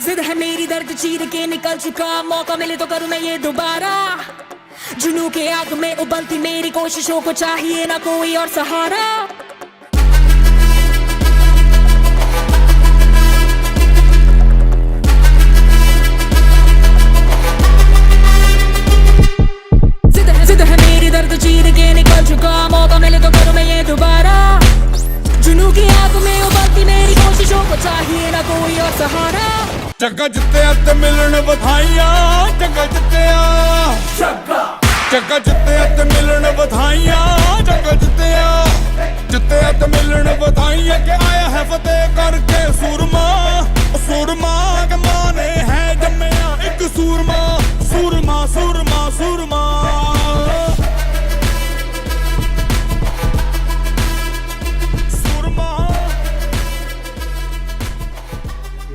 जिद है मेरी दर्द चीर के निकल चुका, मौका मिले तो करूं मैं ये दोबारा। जुनू के आग में उबलती मेरी कोशिशों को चाहिए ना कोई और सहारा। जिद है मेरी दर्द चीर के निकल चुका, मौका मिले तो करूं मैं ये दोबारा। जुनू की आग में उबलती मेरी कोशिशों को चाहिए ना कोई और सहारा। जग्गा जित्ते ते मिलन बधाइयां, जग्गा जित्तिया जग्गा जित्ते ते मिलन बधाइयां, जग्गा जित्ते ते मिलन बधाइयां के आया है फतेह करके सूरमा। सूरमा के मां ने है जम्मिया एक सूरमा, सूरमा सूरमा सूरमा।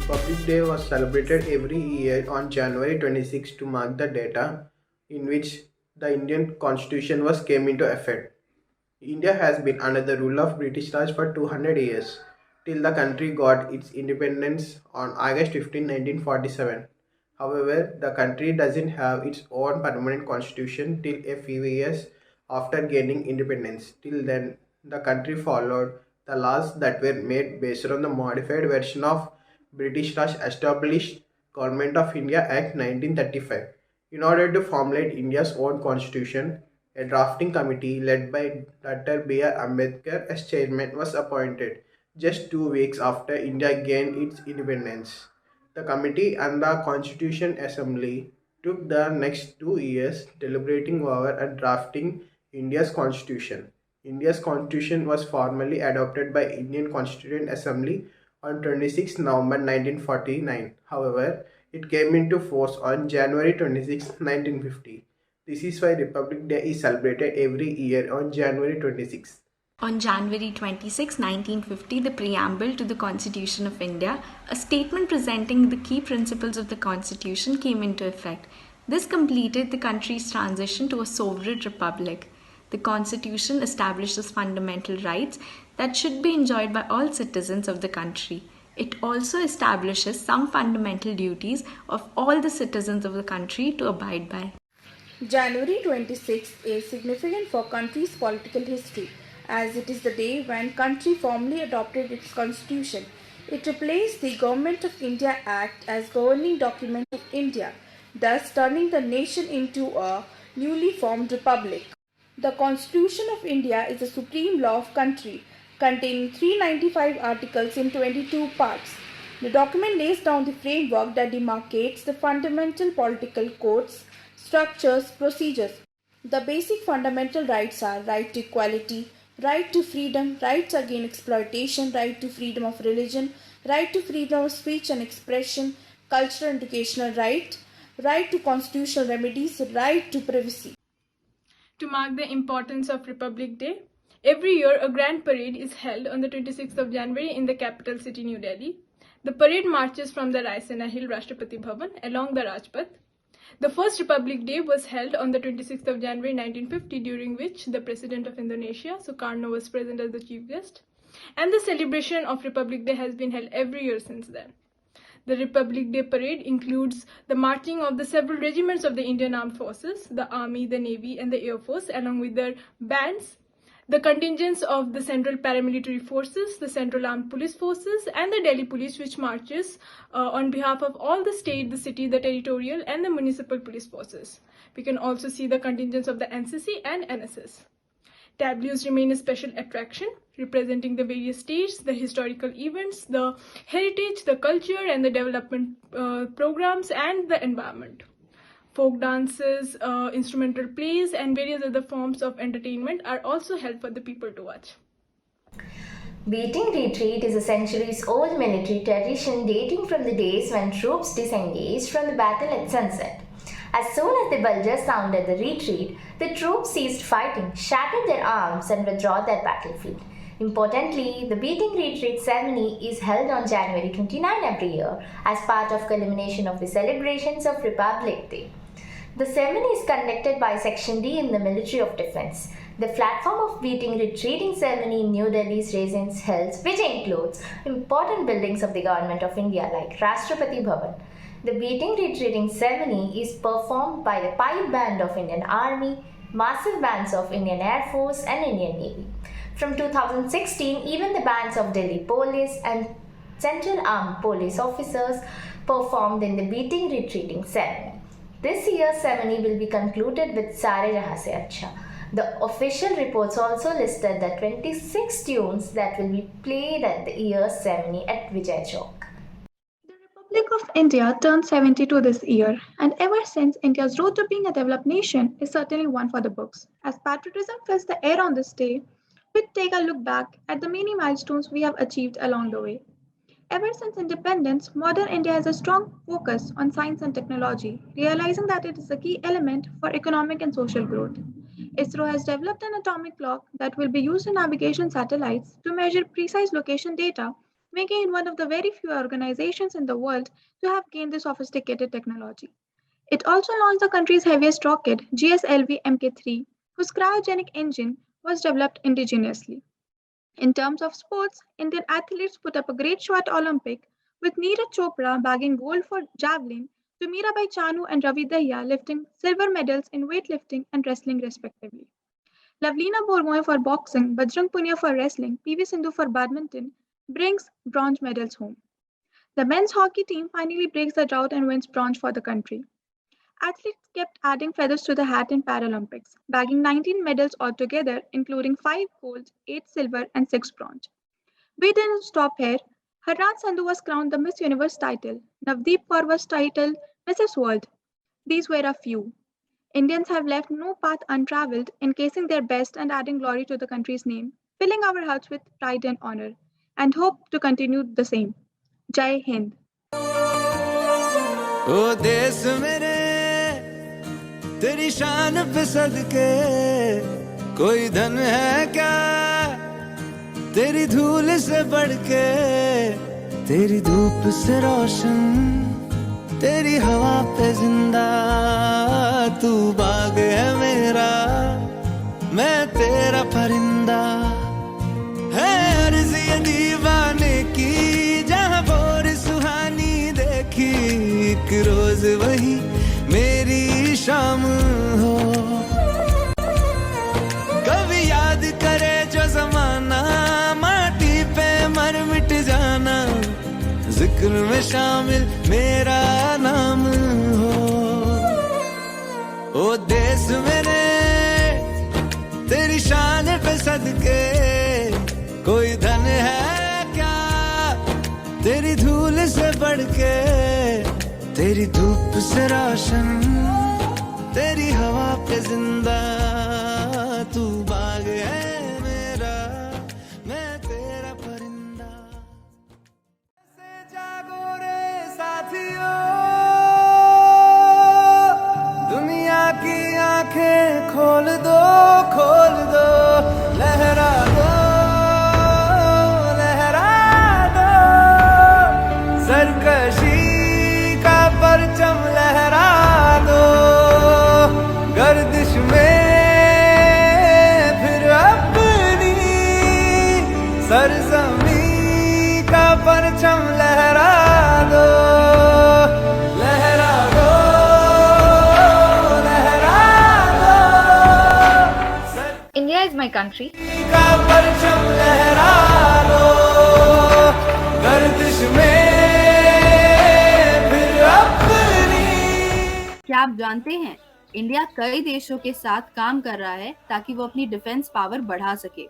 Republic Day was celebrated every year on January 26 to mark the date in which the Indian Constitution was came into effect. India has been under the rule of British Raj for 200 years, till the country got its independence on August 15, 1947. However, the country doesn't have its own permanent constitution till a few years after gaining independence. Till then, the country followed the laws that were made based on the modified version of British Raj established Government of India Act 1935. In order to formulate India's own constitution, a drafting committee led by Dr. B.R. Ambedkar as chairman was appointed just 2 weeks after India gained its independence. The committee and the Constitution Assembly took the next 2 years deliberating over and drafting India's constitution. India's constitution was formally adopted by Indian Constituent Assembly on 26 November 1949. However, it came into force on January 26, 1950. This is why Republic Day is celebrated every year on January 26. On January 26, 1950, the preamble to the Constitution of India, a statement presenting the key principles of the Constitution, came into effect. This completed the country's transition to a sovereign republic. The Constitution establishes fundamental rights that should be enjoyed by all citizens of the country. It also establishes some fundamental duties of all the citizens of the country to abide by. January 26th is significant for country's political history, as it is the day when country formally adopted its constitution. It replaced the Government of India Act as governing document of India, thus turning the nation into a newly formed republic. The Constitution of India is the supreme law of country, containing 395 articles in 22 parts. The document lays down the framework that demarcates the fundamental political codes, structures, procedures. The basic fundamental rights are right to equality, right to freedom, rights against exploitation, right to freedom of religion, right to freedom of speech and expression, cultural and educational right, right to constitutional remedies, right to privacy. To mark the importance of Republic Day, every year a grand parade is held on the 26th of January in the capital city New Delhi. The parade marches from the Raisina Hill Rashtrapati Bhavan along the Rajpath. The first Republic Day was held on the 26th of January 1950, during which the President of Indonesia, Sukarno, was present as the chief guest. And the celebration of Republic Day has been held every year since then. The Republic Day parade includes the marching of the several regiments of the Indian Armed Forces, the Army, the Navy and the Air Force, along with their bands, the contingents of the Central Paramilitary Forces, the Central Armed Police Forces and the Delhi Police, which marches on behalf of all the state, the city, the territorial and the municipal police forces. We can also see the contingents of the NCC and NSS. Tableaus remain a special attraction, representing the various states, the historical events, the heritage, the culture and the development programs and the environment. Folk dances, instrumental plays and various other forms of entertainment are also held for the people to watch. Beating retreat is a centuries-old military tradition dating from the days when troops disengaged from the battle at sunset. As soon as the bugler sounded the retreat, the troops ceased fighting, shattered their arms and withdrew their battlefield. Importantly, the beating retreat ceremony is held on January 29 every year as part of culmination of the celebrations of Republic Day. The ceremony is conducted by Section D in the Military of Defense. The platform of beating retreating ceremony in New Delhi's residence halls, which includes important buildings of the Government of India like Rashtrapati Bhavan. The beating retreating ceremony is performed by the pipe band of Indian Army, massive bands of Indian Air Force and Indian Navy. From 2016, even the bands of Delhi Police and Central Armed Police officers performed in the beating retreating ceremony. This year's ceremony will be concluded with Sare Jahan Se Achha. The official reports also listed the 26 tunes that will be played at the year's ceremony at Vijay Chowk. The Republic of India turned 72 this year, and ever since, India's road to being a developed nation is certainly one for the books. As patriotism fills the air on this day, we take a look back at the many milestones we have achieved along the way. Ever since independence, modern India has a strong focus on science and technology, realizing that it is a key element for economic and social growth. ISRO has developed an atomic clock that will be used in navigation satellites to measure precise location data, making it one of the very few organizations in the world to have gained this sophisticated technology. It also launched the country's heaviest rocket, GSLV Mk3, whose cryogenic engine was developed indigenously. In terms of sports, Indian athletes put up a great show at Olympic, with Neeraj Chopra bagging gold for javelin, to Mirabai Chanu and Ravi Dahiya lifting silver medals in weightlifting and wrestling respectively. Lavlina Borgohain for boxing, Bajrang Punia for wrestling, PV Sindhu for badminton brings bronze medals home. The men's hockey team finally breaks the drought and wins bronze for the country. Athletes kept adding feathers to the hat in Paralympics, bagging 19 medals altogether, including 5 gold, 8 silver, and 6 bronze. We didn't stop here. Harran Sandhu was crowned the Miss Universe title. Navdeep Kaur was titled Mrs. World. These were a few. Indians have left no path untraveled, encasing their best and adding glory to the country's name, filling our hearts with pride and honor, and hope to continue the same. Jai Hind. ओ देश मेरे तेरी शान पे सदके कोई धन है क्या तेरी धूल से बढ़ के तेरी धूप से रोशन तेरी हवा पे जिंदा तू बाग है मेरा मैं तेरा परिंदा है अर्ज़ ये दीवाने की जहाँ बोर सुहानी देखी एक रोज वही मेरी शाम हो कभी याद करे जो जमाना माटी पे मर मिट जाना जिक्र में शामिल मेरा नाम हो ओ देश मेरे तेरी शान पे सदके कोई धन है क्या तेरी धूल से बढ़ के तेरी धूप से रोशन तेरी हवा पे जिंदा तू बाग है मेरा मैं तेरा परिंदा से जागो रे साथियों दुनिया की आंखें खोल दो लहरा दो सरकशी परचम लहरा दो गर्दिश में फिर अपनी सरजमी का परचम लहरा दो लहरा दो India is my country. का परचम लहरा दो गर्दिश में क्या आप जानते हैं इंडिया कई देशों के साथ काम कर रहा है ताकि वो अपनी डिफेंस पावर बढ़ा सके।